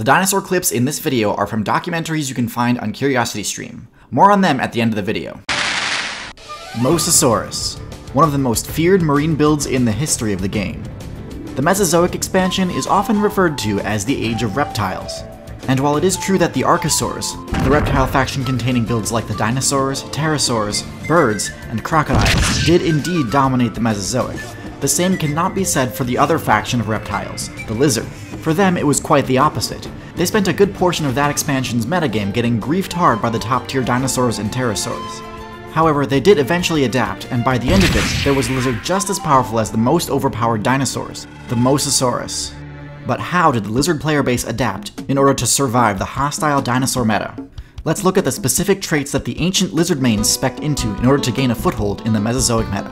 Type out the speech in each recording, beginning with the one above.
The dinosaur clips in this video are from documentaries you can find on CuriosityStream. More on them at the end of the video. Mosasaurus, one of the most feared marine builds in the history of the game. The Mesozoic expansion is often referred to as the Age of Reptiles. And while it is true that the Archosaurs, the reptile faction containing builds like the dinosaurs, pterosaurs, birds, and crocodiles, did indeed dominate the Mesozoic, the same cannot be said for the other faction of reptiles, the lizard. For them, it was quite the opposite. They spent a good portion of that expansion's metagame getting griefed hard by the top-tier dinosaurs and pterosaurs. However, they did eventually adapt, and by the end of it, there was a lizard just as powerful as the most overpowered dinosaurs, the Mosasaurus. But how did the lizard player base adapt in order to survive the hostile dinosaur meta? Let's look at the specific traits that the ancient lizard mains spec'd into in order to gain a foothold in the Mesozoic meta.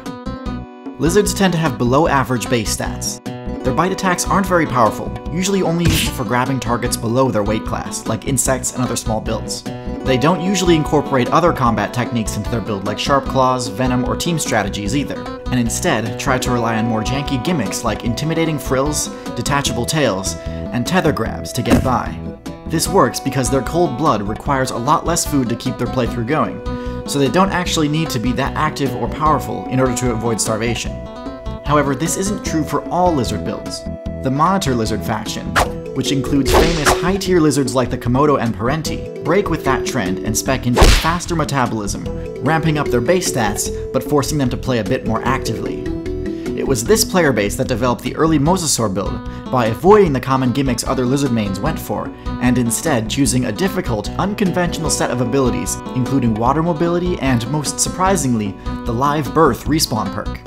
Lizards tend to have below-average base stats. Their bite attacks aren't very powerful, usually only used for grabbing targets below their weight class, like insects and other small builds. They don't usually incorporate other combat techniques into their build like sharp claws, venom, or team strategies either, and instead try to rely on more janky gimmicks like intimidating frills, detachable tails, and tether grabs to get by. This works because their cold blood requires a lot less food to keep their playthrough going, so they don't actually need to be that active or powerful in order to avoid starvation. However, this isn't true for all lizard builds. The Monitor Lizard faction, which includes famous high-tier lizards like the Komodo and Parenti, break with that trend and spec into faster metabolism, ramping up their base stats, but forcing them to play a bit more actively. It was this player base that developed the early Mosasaur build, by avoiding the common gimmicks other lizard mains went for, and instead choosing a difficult, unconventional set of abilities, including water mobility and, most surprisingly, the live birth respawn perk.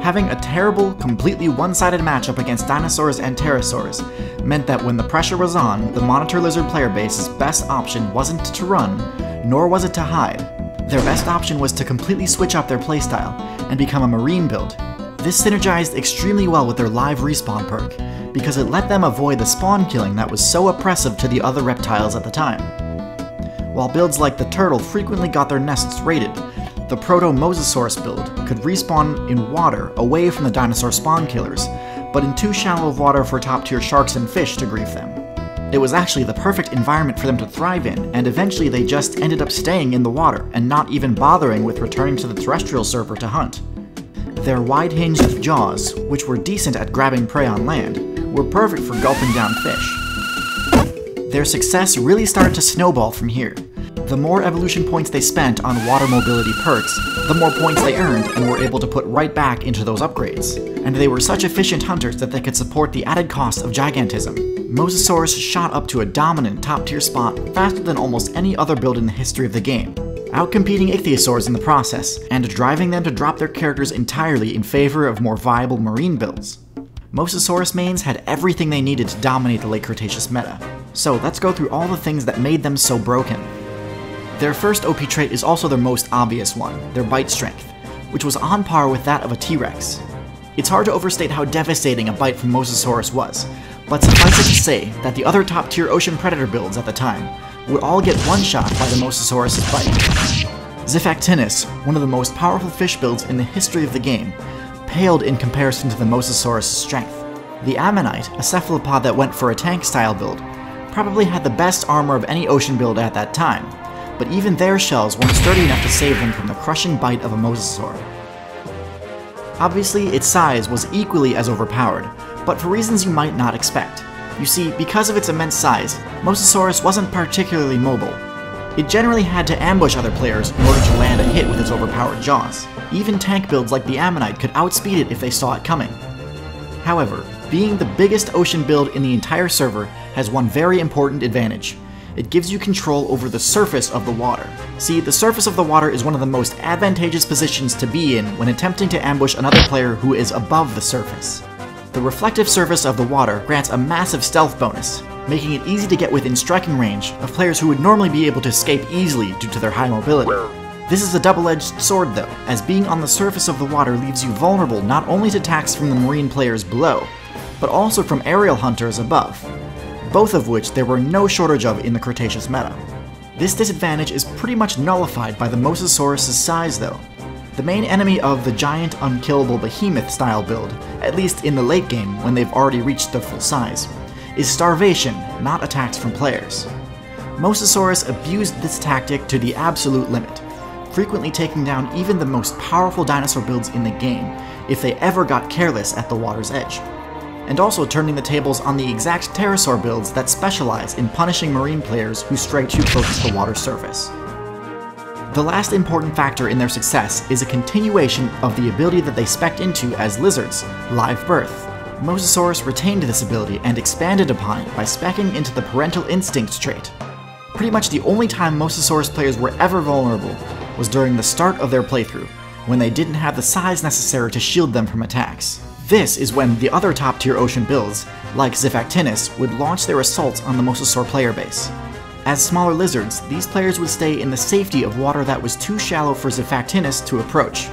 Having a terrible, completely one-sided matchup against dinosaurs and pterosaurs meant that when the pressure was on, the Monitor Lizard player base's best option wasn't to run, nor was it to hide. Their best option was to completely switch up their playstyle and become a marine build. This synergized extremely well with their live respawn perk, because it let them avoid the spawn killing that was so oppressive to the other reptiles at the time. While builds like the turtle frequently got their nests raided, the Proto-Mosasaurus build could respawn in water away from the dinosaur spawn killers, but in too shallow of water for top-tier sharks and fish to grief them. It was actually the perfect environment for them to thrive in, and eventually they just ended up staying in the water and not even bothering with returning to the terrestrial server to hunt. Their wide-hinged jaws, which were decent at grabbing prey on land, were perfect for gulping down fish. Their success really started to snowball from here. The more evolution points they spent on water mobility perks, the more points they earned and were able to put right back into those upgrades. And they were such efficient hunters that they could support the added cost of gigantism. Mosasaurus shot up to a dominant top-tier spot faster than almost any other build in the history of the game, outcompeting ichthyosaurs in the process, and driving them to drop their characters entirely in favor of more viable marine builds. Mosasaurus mains had everything they needed to dominate the late Cretaceous meta. So let's go through all the things that made them so broken. Their first OP trait is also their most obvious one, their bite strength, which was on par with that of a T-Rex. It's hard to overstate how devastating a bite from Mosasaurus was, but suffice it to say that the other top-tier ocean predator builds at the time would all get one-shot by the Mosasaurus' bite. Xiphactinus, one of the most powerful fish builds in the history of the game, paled in comparison to the Mosasaurus' strength. The Ammonite, a cephalopod that went for a tank-style build, probably had the best armor of any ocean build at that time, but even their shells weren't sturdy enough to save them from the crushing bite of a mosasaur. Obviously, its size was equally as overpowered, but for reasons you might not expect. You see, because of its immense size, Mosasaurus wasn't particularly mobile. It generally had to ambush other players in order to land a hit with its overpowered jaws. Even tank builds like the Ammonite could outspeed it if they saw it coming. However, being the biggest ocean build in the entire server has one very important advantage. It gives you control over the surface of the water. See, the surface of the water is one of the most advantageous positions to be in when attempting to ambush another player who is above the surface. The reflective surface of the water grants a massive stealth bonus, making it easy to get within striking range of players who would normally be able to escape easily due to their high mobility. This is a double-edged sword though, as being on the surface of the water leaves you vulnerable not only to attacks from the marine players below, but also from aerial hunters above, both of which there were no shortage of in the Cretaceous meta. This disadvantage is pretty much nullified by the Mosasaurus' size though. The main enemy of the giant unkillable behemoth style build, at least in the late game when they've already reached their full size, is starvation, not attacks from players. Mosasaurus abused this tactic to the absolute limit, frequently taking down even the most powerful dinosaur builds in the game if they ever got careless at the water's edge, and also turning the tables on the exact pterosaur builds that specialize in punishing marine players who stray too close to the water's surface. The last important factor in their success is a continuation of the ability that they spec'd into as lizards, live birth. Mosasaurus retained this ability and expanded upon it by speccing into the parental instinct trait. Pretty much the only time Mosasaurus players were ever vulnerable was during the start of their playthrough, when they didn't have the size necessary to shield them from attacks. This is when the other top tier ocean builds, like Xifactinus, would launch their assaults on the Mosasaur player base. As smaller lizards, these players would stay in the safety of water that was too shallow for Xifactinus to approach.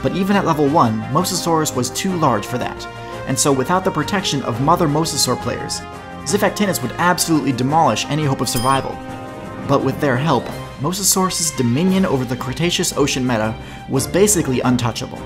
But even at level 1, Mosasaurus was too large for that, and so without the protection of mother Mosasaur players, Xifactinus would absolutely demolish any hope of survival. But with their help, Mosasaurus' dominion over the Cretaceous ocean meta was basically untouchable.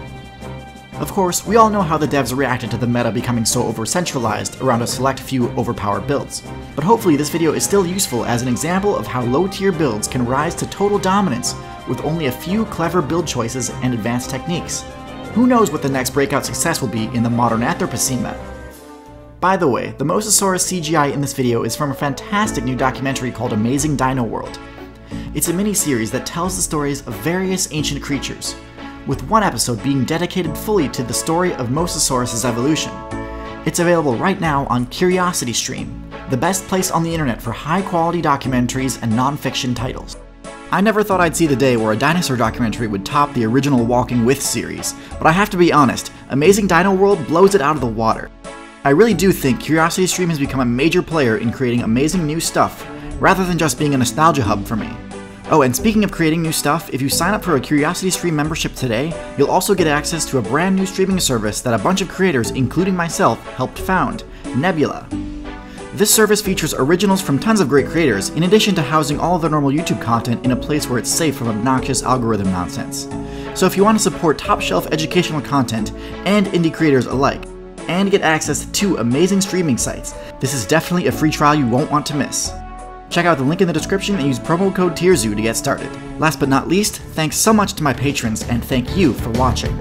Of course, we all know how the devs reacted to the meta becoming so over-centralized around a select few overpowered builds, but hopefully this video is still useful as an example of how low-tier builds can rise to total dominance with only a few clever build choices and advanced techniques. Who knows what the next breakout success will be in the modern Anthropocene meta? By the way, the Mosasaurus CGI in this video is from a fantastic new documentary called Amazing Dino World. It's a mini-series that tells the stories of various ancient creatures, with one episode being dedicated fully to the story of Mosasaurus' evolution. It's available right now on CuriosityStream, the best place on the internet for high-quality documentaries and non-fiction titles. I never thought I'd see the day where a dinosaur documentary would top the original Walking With series, but I have to be honest, Amazing Dino World blows it out of the water. I really do think CuriosityStream has become a major player in creating amazing new stuff, rather than just being a nostalgia hub for me. Oh, and speaking of creating new stuff, if you sign up for a CuriosityStream membership today, you'll also get access to a brand new streaming service that a bunch of creators, including myself, helped found, Nebula. This service features originals from tons of great creators, in addition to housing all of their normal YouTube content in a place where it's safe from obnoxious algorithm nonsense. So if you want to support top-shelf educational content and indie creators alike, and get access to 2 amazing streaming sites, this is definitely a free trial you won't want to miss. Check out the link in the description and use promo code TYRZOO to get started. Last but not least, thanks so much to my patrons, and thank you for watching.